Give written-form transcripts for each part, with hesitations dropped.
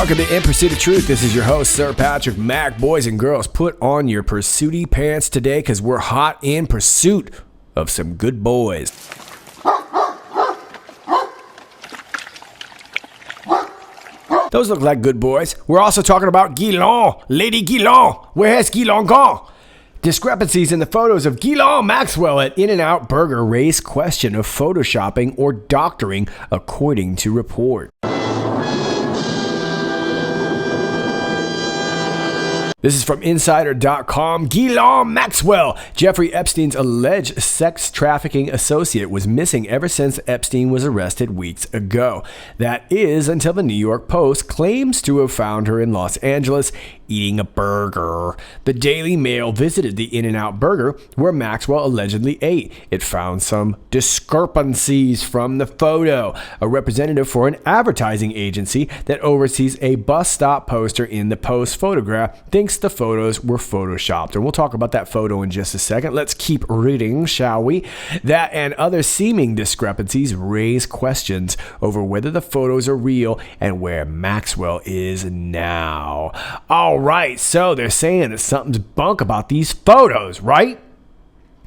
Welcome to In Pursuit of Truth. This is your host, Sir Patrick Mac. Boys and girls, put on your pursuity pants today because we're hot in pursuit of some good boys. Those look like good boys. We're also talking about Guillaume, Lady Guillaume. Where has Guillaume gone? Discrepancies in the photos of Guillaume Maxwell at In-N-Out Burger raise question of photoshopping or doctoring, according to report. This is from Insider.com. Guillaume Maxwell, Jeffrey Epstein's alleged sex trafficking associate, was missing ever since Epstein was arrested weeks ago. That is until the New York Post claims to have found her in Los Angeles eating a burger. The Daily Mail visited the In-N-Out Burger where Maxwell allegedly ate. It found some discrepancies from the photo. A representative for an advertising agency that oversees a bus stop poster in the Post photograph thinks the photos were photoshopped. And we'll talk about that photo in just a second. Let's keep reading, shall we? That and other seeming discrepancies raise questions over whether the photos are real and where Maxwell is now. All right, so they're saying that something's bunk about these photos, right?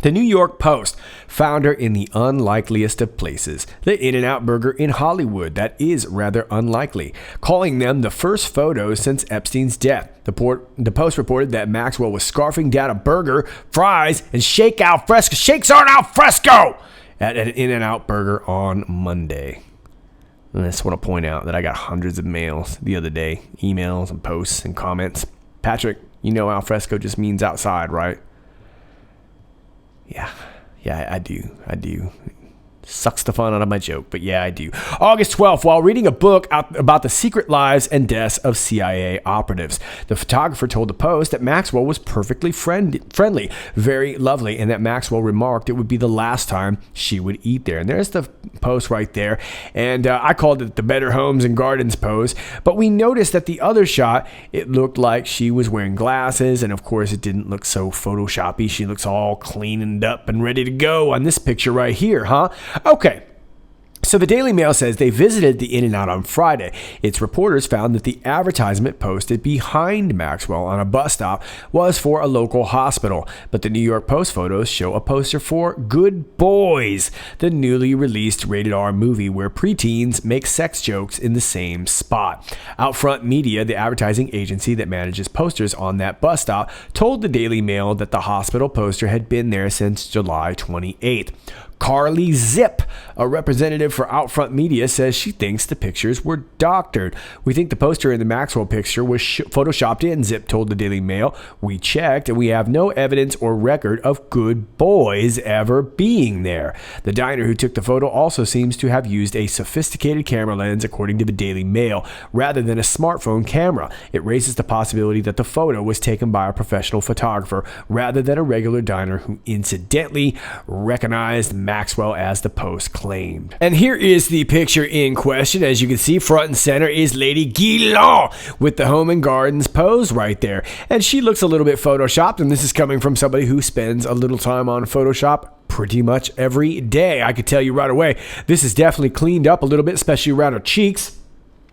The New York Post found her in the unlikeliest of places, the In-N-Out Burger in Hollywood. That is rather unlikely, calling them the first photos since Epstein's death. The Post reported that Maxwell was scarfing down a burger, fries, and shakes aren't al fresco at an In-N-Out Burger on Monday. And I just want to point out that I got hundreds of mails the other day, emails and posts and comments. Patrick, you know al fresco just means outside, right? Yeah, I do. Sucks the fun out of my joke, but yeah, I do. August 12th, while reading a book about the secret lives and deaths of CIA operatives, the photographer told the Post that Maxwell was perfectly friendly, very lovely, and that Maxwell remarked it would be the last time she would eat there. And there's the Post right there, and I called it the Better Homes and Gardens pose, but we noticed that the other shot, it looked like she was wearing glasses, and of course it didn't look so photoshoppy. She looks all cleaned up and ready to go on this picture right here, huh? Okay, so the Daily Mail says they visited the In-N-Out on Friday. Its reporters found that the advertisement posted behind Maxwell on a bus stop was for a local hospital, but the New York Post photos show a poster for Good Boys, the newly released rated R movie where preteens make sex jokes in the same spot. Outfront Media, the advertising agency that manages posters on that bus stop, told the Daily Mail that the hospital poster had been there since July 28th. Carly Zip, a representative for Outfront Media, says she thinks the pictures were doctored. We think the poster in the Maxwell picture was photoshopped in, Zip told the Daily Mail. We checked and we have no evidence or record of Good Boys ever being there. The diner who took the photo also seems to have used a sophisticated camera lens, according to the Daily Mail, rather than a smartphone camera. It raises the possibility that the photo was taken by a professional photographer rather than a regular diner who incidentally recognized Maxwell as the Post claimed. And here is the picture in question. As you can see, front and center is Lady Guillaume with the Home and Gardens pose right there. And she looks a little bit photoshopped, and this is coming from somebody who spends a little time on Photoshop pretty much every day. I could tell you right away, this is definitely cleaned up a little bit, especially around her cheeks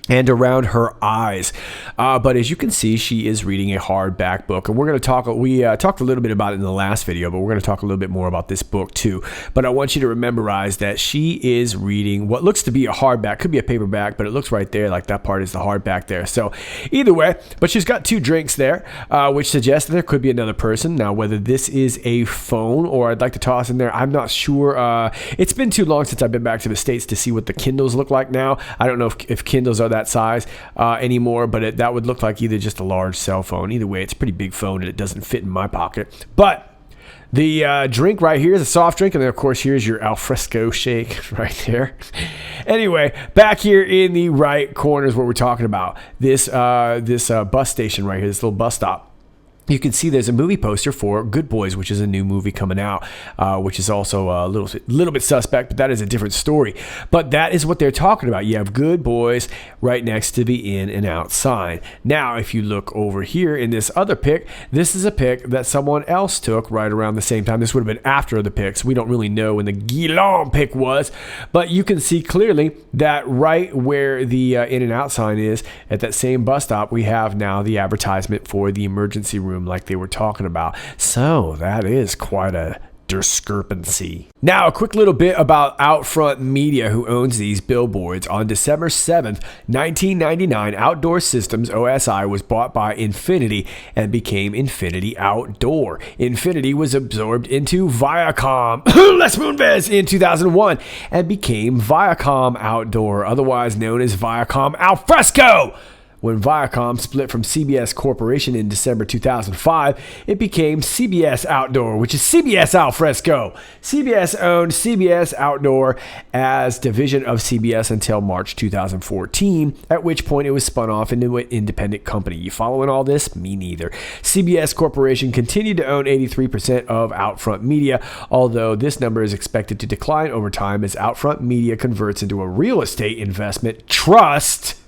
and around her eyes. But as you can see, she is reading a hardback book. And we're going to talk, we talked a little bit about it in the last video, but we're going to talk a little bit more about this book too. But I want you to memorize that she is reading what looks to be a hardback, could be a paperback, but it looks right there like that part is the hardback there. So either way, but she's got two drinks there, which suggests that there could be another person. Now, whether this is a phone or I'd like to toss in there, I'm not sure. It's been too long since I've been back to the States to see what the Kindles look like now. I don't know if Kindles are that size anymore, but that would look like either just a large cell phone. Either way, it's a pretty big phone and it doesn't fit in my pocket. But The drink right here is a soft drink, and then of course here's your alfresco shake right there. Anyway, back here in the right corner is what we're talking about. This bus station right here, this little bus stop. You can see there's a movie poster for Good Boys, which is a new movie coming out, which is also a little bit suspect, but that is a different story. But that is what they're talking about. You have Good Boys right next to the in and out sign. Now, if you look over here in this other pic, this is a pic that someone else took right around the same time. This would have been after the pics. We don't really know when the Guillaume pic was, but you can see clearly that right where the in and out sign is, at that same bus stop, we have now the advertisement for the emergency room, like they were talking about. So that is quite a discrepancy. Now, a quick little bit about Outfront Media, who owns these billboards. On December 7th, 1999, Outdoor Systems, OSI, was bought by Infinity and became Infinity Outdoor. Infinity was absorbed into Viacom, Les Moonves, in 2001 and became Viacom Outdoor, otherwise known as Viacom Alfresco. When Viacom split from CBS Corporation in December 2005, it became CBS Outdoor, which is CBS Alfresco. CBS owned CBS Outdoor as division of CBS until March 2014, at which point it was spun off into an independent company. You following all this? Me neither. CBS Corporation continued to own 83% of Outfront Media, although this number is expected to decline over time as Outfront Media converts into a real estate investment trust,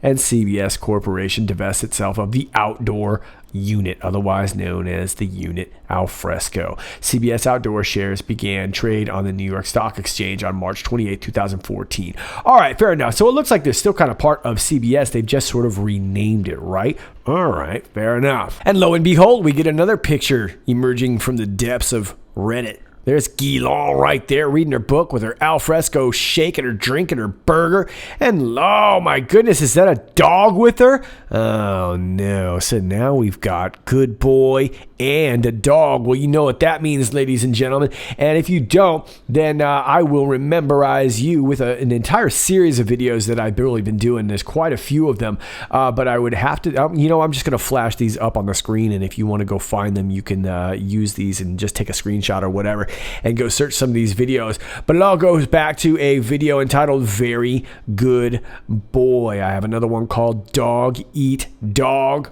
and CBS Corporation divests itself of the outdoor unit, otherwise known as the unit Alfresco. CBS Outdoor shares began trade on the New York Stock Exchange on March 28, 2014. All right, fair enough. So it looks like they're still kind of part of CBS. They've just sort of renamed it, right? All right, fair enough. And lo and behold, we get another picture emerging from the depths of Reddit. There's Guillaume right there reading her book with her alfresco shake and her drink and her burger. And oh my goodness, is that a dog with her? Oh no. So now we've got Good Boy and a dog. Well, you know what that means, ladies and gentlemen. And if you don't, then I will rememberize you with an entire series of videos that I've really been doing. There's quite a few of them. But I would have to, I'm just going to flash these up on the screen. And if you want to go find them, you can use these and just take a screenshot or whatever and go search some of these videos. But it all goes back to a video entitled Very Good Boy. I have another one called Dog Eat Dog,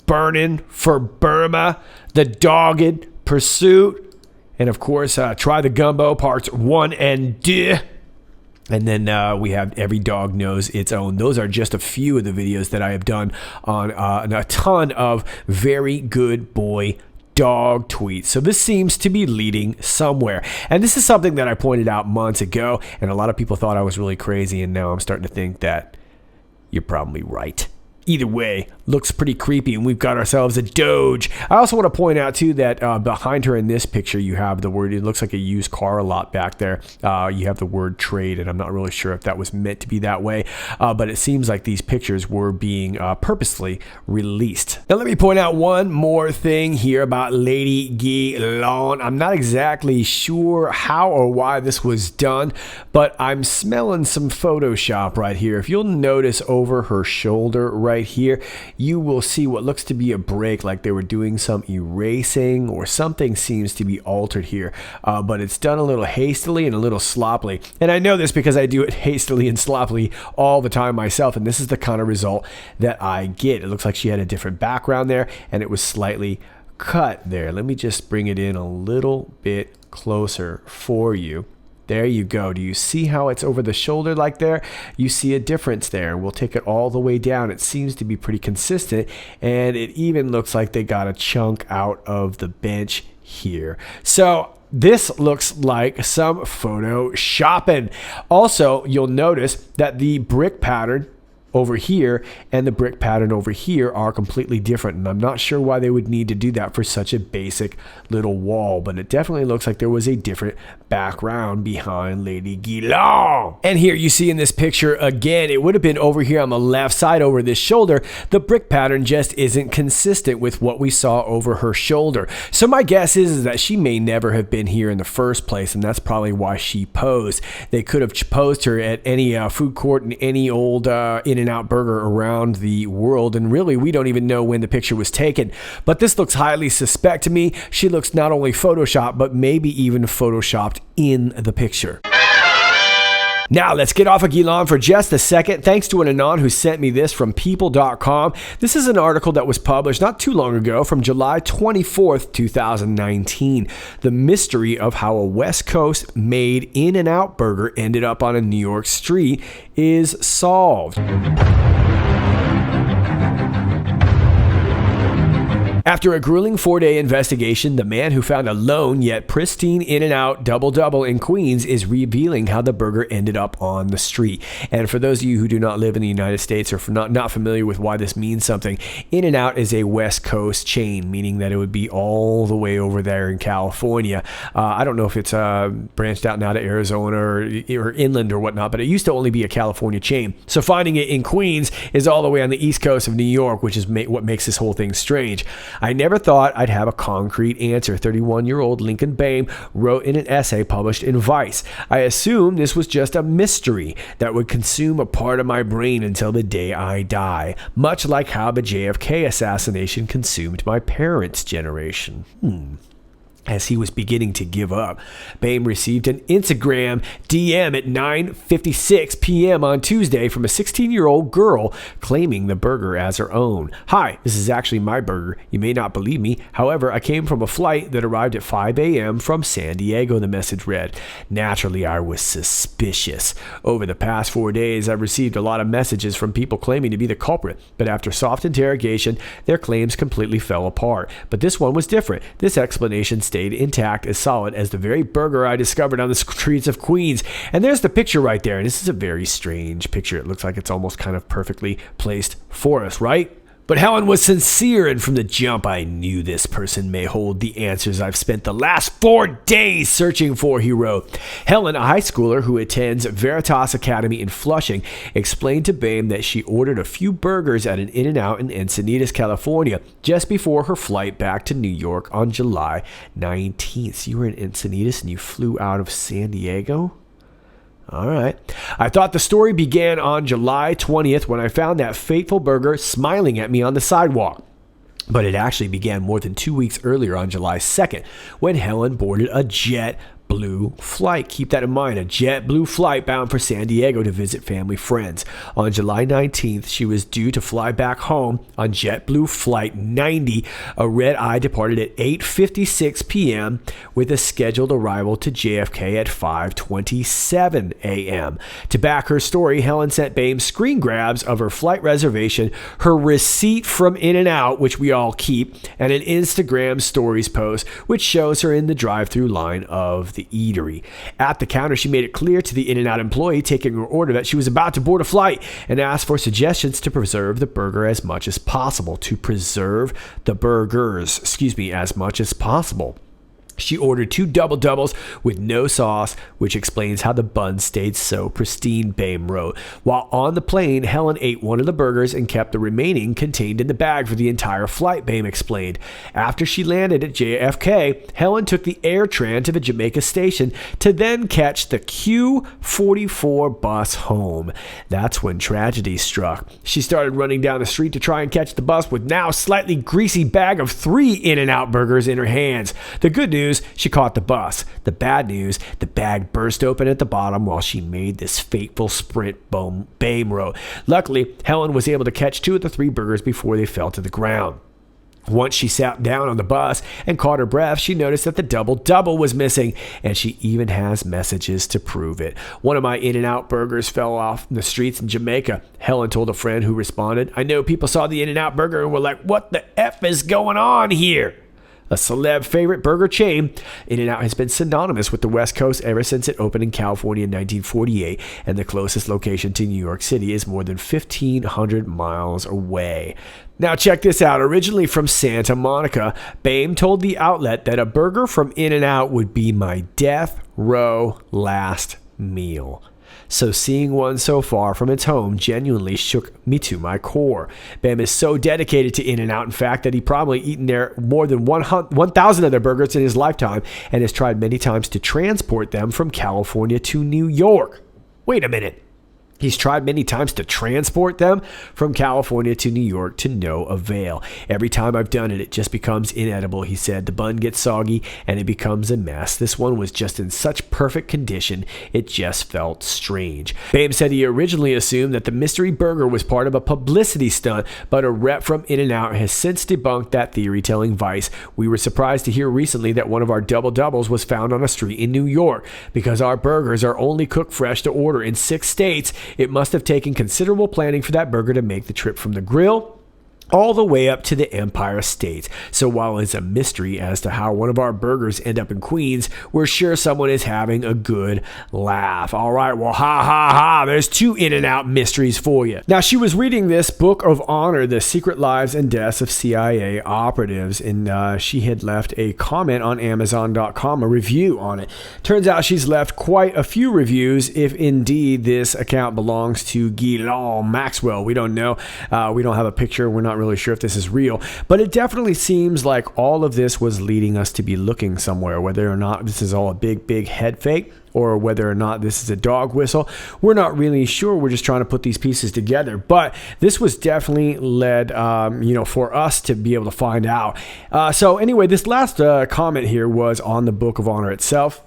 Burning for Burma, The Dogged Pursuit, and of course, Try the Gumbo Parts 1 and 2. And then we have Every Dog Knows Its Own. Those are just a few of the videos that I have done on a ton of Very Good Boy dog tweets. So this seems to be leading somewhere. And this is something that I pointed out months ago, and a lot of people thought I was really crazy, and now I'm starting to think that you're probably right. Either way, looks pretty creepy, and we've got ourselves a Doge. I also want to point out, too, that behind her in this picture, you have the word, it looks like a used car lot back there. You have the word trade, and I'm not really sure if that was meant to be that way, but it seems like these pictures were being purposely released. Now, let me point out one more thing here about Lady Guillaume. I'm not exactly sure how or why this was done, but I'm smelling some Photoshop right here. If you'll notice over her shoulder right here, you will see what looks to be a break, like they were doing some erasing or something seems to be altered here, but it's done a little hastily and a little sloppily. And I know this because I do it hastily and sloppily all the time myself, and this is the kind of result that I get. It looks like she had a different background there, and it was slightly cut there. Let me just bring it in a little bit closer for you. There you go. Do you see how it's over the shoulder like there? You see a difference there. We'll take it all the way down. It seems to be pretty consistent, and it even looks like they got a chunk out of the bench here. So this looks like some photoshopping. Also, you'll notice that the brick pattern over here and the brick pattern over here are completely different, and I'm not sure why they would need to do that for such a basic little wall, but it definitely looks like there was a different background behind Lady Guillaume. And here you see in this picture again, it would have been over here on the left side over this shoulder. The brick pattern just isn't consistent with what we saw over her shoulder. So my guess is that she may never have been here in the first place, and that's probably why she posed. They could have posed her at any food court in any old in In-N-Out Burger around the world, and really, we don't even know when the picture was taken. But this looks highly suspect to me. She looks not only photoshopped, but maybe even photoshopped in the picture. Now, let's get off of Gilon for just a second. Thanks to an Anon who sent me this from people.com. This is an article that was published not too long ago from July 24th, 2019. The mystery of how a West Coast made In-N-Out burger ended up on a New York street is solved. After a grueling 4-day investigation, the man who found a lone yet pristine In-N-Out double-double in Queens is revealing how the burger ended up on the street. And for those of you who do not live in the United States or not familiar with why this means something, In-N-Out is a West Coast chain, meaning that it would be all the way over there in California. I don't know if it's branched out now to Arizona or inland or whatnot, but it used to only be a California chain. So finding it in Queens is all the way on the east coast of New York, which is what makes this whole thing strange. I never thought I'd have a concrete answer, 31-year-old Lincoln Bain wrote in an essay published in Vice. I assumed this was just a mystery that would consume a part of my brain until the day I die, much like how the JFK assassination consumed my parents' generation. As he was beginning to give up, Bain received an Instagram DM at 9:56 p.m. on Tuesday from a 16-year-old girl claiming the burger as her own. "Hi, this is actually my burger. You may not believe me. However, I came from a flight that arrived at 5 a.m. from San Diego," the message read. Naturally, I was suspicious. Over the past 4 days, I've received a lot of messages from people claiming to be the culprit, but after soft interrogation, their claims completely fell apart. But this one was different. This explanation stayed intact, as solid as the very burger I discovered on the streets of Queens. And there's the picture right there. And this is a very strange picture. It looks like it's almost kind of perfectly placed for us, right? But Helen was sincere, and from the jump, I knew this person may hold the answers I've spent the last 4 days searching for, he wrote. Helen, a high schooler who attends Veritas Academy in Flushing, explained to Bain that she ordered a few burgers at an In-N-Out in Encinitas, California, just before her flight back to New York on July 19th. So you were in Encinitas and you flew out of San Diego? All right. I thought the story began on July 20th when I found that fateful burger smiling at me on the sidewalk. But it actually began more than 2 weeks earlier on July 2nd when Helen boarded a JetBlue flight. Keep that in mind, a JetBlue flight bound for San Diego to visit family friends. On July 19th, she was due to fly back home on JetBlue Flight 90. A red-eye departed at 8:56 p.m. with a scheduled arrival to JFK at 5:27 a.m. To back her story, Helen sent Bain screen grabs of her flight reservation, her receipt from In-N-Out, which we all keep, and an Instagram stories post, which shows her in the drive-through line of the eatery. At the counter, she made it clear to the In-N-Out employee taking her order that she was about to board a flight and asked for suggestions to preserve the burger as much as possible. To preserve the burgers, as much as possible. She ordered 2 double-doubles with no sauce, which explains how the bun stayed so pristine, Bain wrote. While on the plane, Helen ate one of the burgers and kept the remaining contained in the bag for the entire flight, Bain explained. After she landed at JFK, Helen took the AirTran to the Jamaica station to then catch the Q44 bus home. That's when tragedy struck. She started running down the street to try and catch the bus with now slightly greasy bag of 3 In-N-Out burgers in her hands. The good news, she caught the bus. The bad news, the bag burst open at the bottom while she made this fateful sprint, Bain wrote. Luckily, Helen was able to catch 2 of the 3 burgers before they fell to the ground. Once she sat down on the bus and caught her breath, she noticed that the double-double was missing, and she even has messages to prove it. One of my In-N-Out burgers fell off the streets in Jamaica. Helen told a friend who responded, I know people saw the In-N-Out burger and were like, what the F is going on here? A celeb favorite burger chain, In-N-Out has been synonymous with the West Coast ever since it opened in California in 1948, and the closest location to New York City is more than 1,500 miles away. Now check this out. Originally from Santa Monica, Bain told the outlet that a burger from In-N-Out would be my death row last meal. So seeing one so far from its home genuinely shook me to my core. Bam is so dedicated to In-N-Out, in fact, that he probably eaten there more than 1,000 of their burgers in his lifetime and has tried many times to transport them from California to New York. Wait a minute. He's tried many times to transport them from California to New York to no avail. Every time I've done it, it just becomes inedible, he said. The bun gets soggy and it becomes a mess. This one was just in such perfect condition, it just felt strange. Babe said he originally assumed that the mystery burger was part of a publicity stunt, but a rep from In-N-Out has since debunked that theory, telling Vice, "We were surprised to hear recently that one of our double doubles was found on a street in New York. Because our burgers are only cooked fresh to order in 6 states, it must have taken considerable planning for that burger to make the trip from the grill all the way up to the Empire State. So while it's a mystery as to how one of our burgers end up in Queens, we're sure someone is having a good laugh." All right, well, ha ha ha, there's 2 In-N-Out mysteries for you. Now, she was reading this Book of Honor, The Secret Lives and Deaths of CIA Operatives, and she had left a comment on Amazon.com, a review on it. Turns out she's left quite a few reviews, if indeed this account belongs to Ghislaine Maxwell. We don't know. We don't have a picture. We're not really sure if this is real, but it definitely seems like all of this was leading us to be looking somewhere, whether or not this is all a big head fake or whether or not this is a dog whistle. We're not really sure. We're just trying to put these pieces together, but this was definitely led, for us to be able to find out. So anyway, this last comment here was on the Book of Honor itself.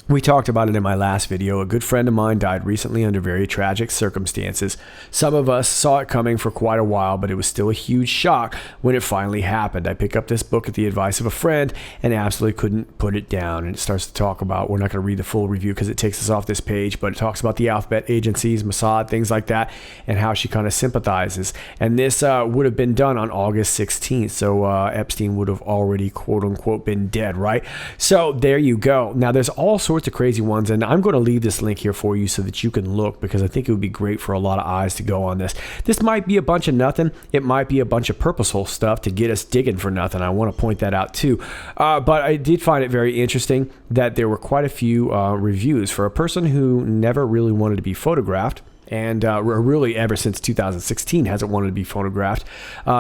We talked about it in my last video. A good friend of mine died recently under very tragic circumstances. Some of us saw it coming for quite a while, but it was still a huge shock when it finally happened. I pick up this book at the advice of a friend and absolutely couldn't put it down. And it starts to talk about, we're not going to read the full review because it takes us off this page, but it talks about the alphabet agencies, Mossad, things like that, and how she kind of sympathizes. And this would have been done on August 16th, so Epstein would have already, quote unquote, been dead, right? So there you go. Now, there's all sorts of crazy ones, and I'm going to leave this link here for you so that you can look, because I think it would be great for a lot of eyes to go on this. This might be a bunch of nothing. It might be a bunch of purposeful stuff to get us digging for nothing. I want to point that out too. But I did find it very interesting that there were quite a few reviews for a person who never really wanted to be photographed. And really ever since 2016 hasn't wanted to be photographed.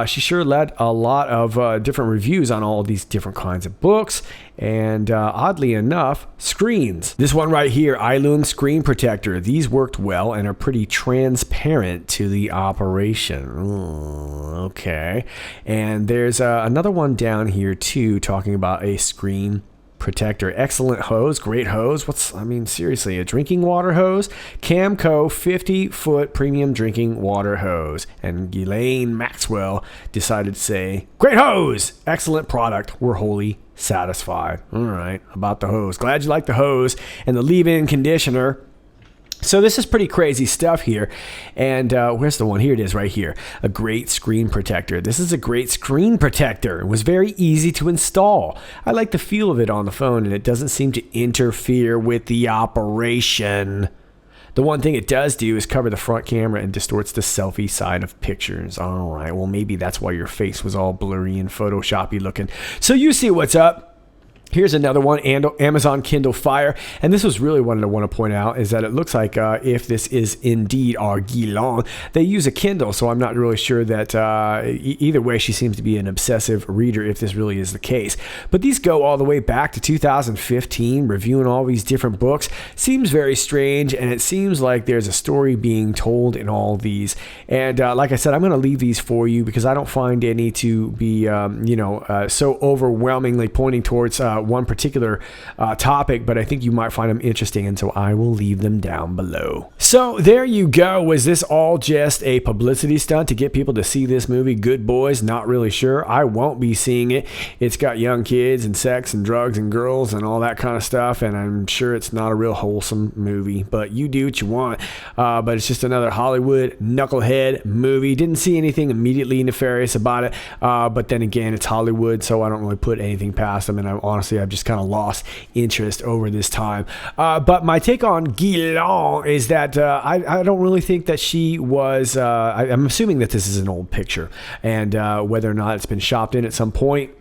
She sure led a lot of different reviews on all of these different kinds of books, and oddly enough, screens. This one right here, Eilun Screen Protector. These worked well and are pretty transparent to the operation. Okay. And there's another one down here too, talking about a screen protector. Excellent hose, great hose. Seriously, a drinking water hose. Camco 50-foot premium drinking water hose. And Ghislaine Maxwell decided to say, great hose, excellent product. We're wholly satisfied. All right, about the hose. Glad you like the hose and the leave-in conditioner. So this is pretty crazy stuff here. And where's the one? Here it is right here. A great screen protector. This is a great screen protector. It was very easy to install. I like the feel of it on the phone, and it doesn't seem to interfere with the operation. The one thing it does do is cover the front camera and distorts the selfie side of pictures. All right, well, maybe that's why your face was all blurry and Photoshoppy looking. So you see what's up. Here's another one, Amazon Kindle Fire. And this was really what I want to point out, is that it looks like if this is indeed our Ghislaine, they use a Kindle. So I'm not really sure that either way, she seems to be an obsessive reader if this really is the case. But these go all the way back to 2015, reviewing all these different books. Seems very strange, and it seems like there's a story being told in all these. And like I said, I'm going to leave these for you because I don't find any to be, so overwhelmingly pointing towards one particular topic, but I think you might find them interesting, and so I will leave them down below. So there you go. Was this all just a publicity stunt to get people to see this movie, Good Boys? Not really sure. I won't be seeing it. It's got young kids and sex and drugs and girls and all that kind of stuff, and I'm sure it's not a real wholesome movie, but you do what you want. But it's just another Hollywood knucklehead movie. Didn't see anything immediately nefarious about it, but then again, it's Hollywood, so I don't really put anything past them, and honestly, I've just kind of lost interest over this time. But my take on Ghislaine is that I don't really think that she was, I'm assuming that this is an old picture, and whether or not it's been shopped in at some point,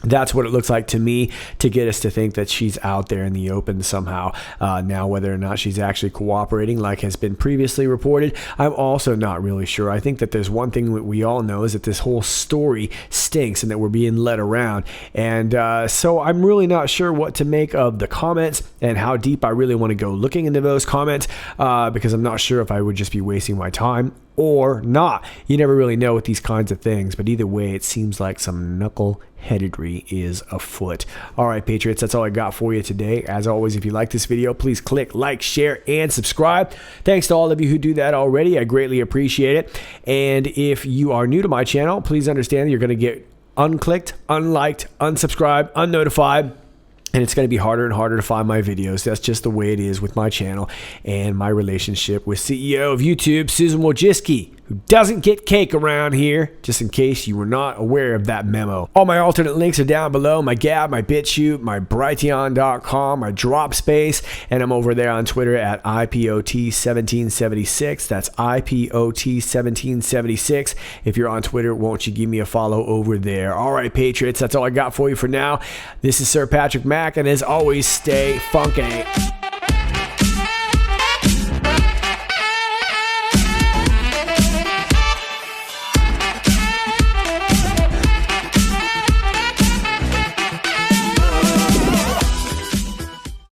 That's what it looks like to me, to get us to think that she's out there in the open somehow. Now, whether or not she's actually cooperating like has been previously reported, I'm also not really sure. I think that there's one thing that we all know is that this whole story stinks and that we're being led around. And so I'm really not sure what to make of the comments and how deep I really want to go looking into those comments, because I'm not sure if I would just be wasting my time or not. You never really know with these kinds of things, but either way, it seems like some knuckleheadedry is afoot. All right, Patriots, that's all I got for you today. As always, if you like this video, please click like, share, and subscribe. Thanks to all of you who do that already. I greatly appreciate it. And if you are new to my channel, please understand that you're going to get unclicked, unliked, unsubscribed, unnotified. And it's going to be harder and harder to find my videos. That's just the way it is with my channel and my relationship with CEO of YouTube, Susan Wojcicki, who doesn't get cake around here, just in case you were not aware of that memo. All my alternate links are down below: my Gab, my BitChute, my Brighteon.com, my DropSpace, and I'm over there on Twitter at IPOT1776. That's IPOT1776. If you're on Twitter, won't you give me a follow over there? All right, Patriots, that's all I got for you for now. This is Sir Patrick Mack, and as always, stay funky.